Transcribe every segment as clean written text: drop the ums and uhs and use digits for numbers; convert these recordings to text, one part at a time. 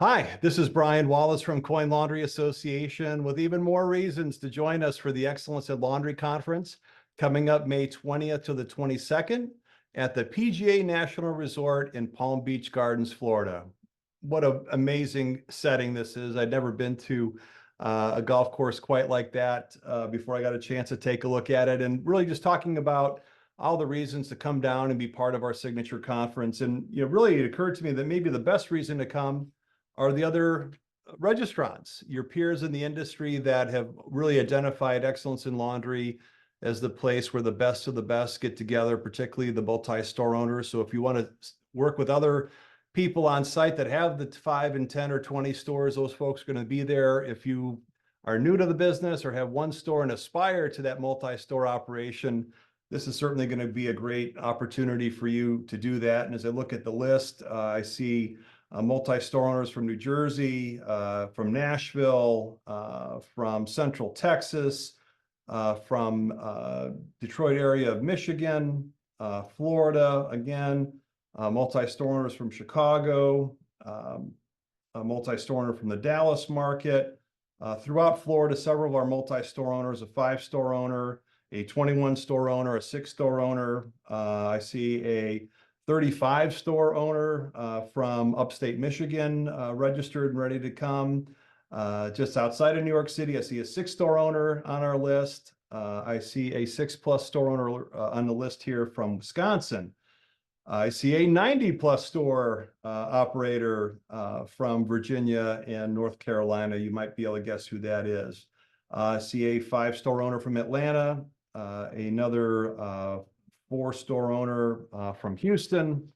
Hi, this is Brian Wallace from Coin Laundry Association with even more reasons to join us for the Excellence in Laundry Conference coming up May 20th to the 22nd at the PGA National Resort in Palm Beach Gardens, Florida. What an amazing setting this is. I'd never been to a golf course quite like that before I got a chance to take a look at it, and really just talking about all the reasons to come down and be part of our signature conference. And really it occurred to me that maybe the best reason to come are the other registrants, your peers in the industry that have really identified Excellence in Laundry as the place where the best of the best get together, particularly the multi-store owners. So if you want to work with other people on site that have the 5 and 10 or 20 stores, those folks are going to be there. If you are new to the business or have one store and aspire to that multi-store operation, this is certainly going to be a great opportunity for you to do that. And as I look at the list, I see multi-store owners from New Jersey, from Nashville, from Central Texas, from Detroit area of Michigan, Florida, again, multi-store owners from Chicago, a multi-store owner from the Dallas market. Throughout Florida, several of our multi-store owners, a 5-store owner, a 21-store owner, a 6-store owner. I see a 35-store owner from upstate Michigan registered and ready to come. Just outside of New York City, I see a 6-store owner on our list. I see a 6+ store owner on the list here from Wisconsin. I see a 90+ store operator from Virginia and North Carolina. You might be able to guess who that is. I see a 5-store owner from Atlanta, another 4-store owner from Houston.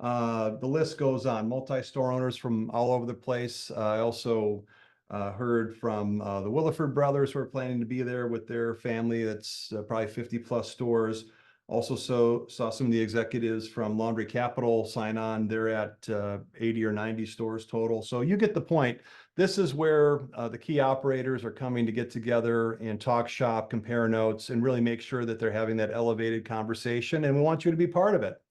The list goes on. Multi-store owners from all over the place. I also heard from the Williford brothers who are planning to be there with their family. That's probably 50+ stores. Also saw some of the executives from Laundry Capital sign on. They're at 80 or 90 stores total. So you get the point. This is where the key operators are coming to get together and talk shop, compare notes, and really make sure that they're having that elevated conversation. And we want you to be part of it.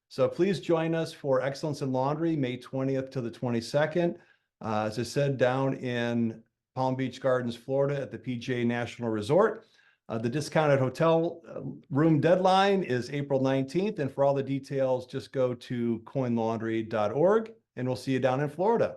So please join us for Excellence in Laundry, May 20th to the 22nd. As I said, down in Palm Beach Gardens, Florida at the PGA National Resort. The discounted hotel room deadline is April 19th. And for all the details, just go to coinlaundry.org, and we'll see you down in Florida.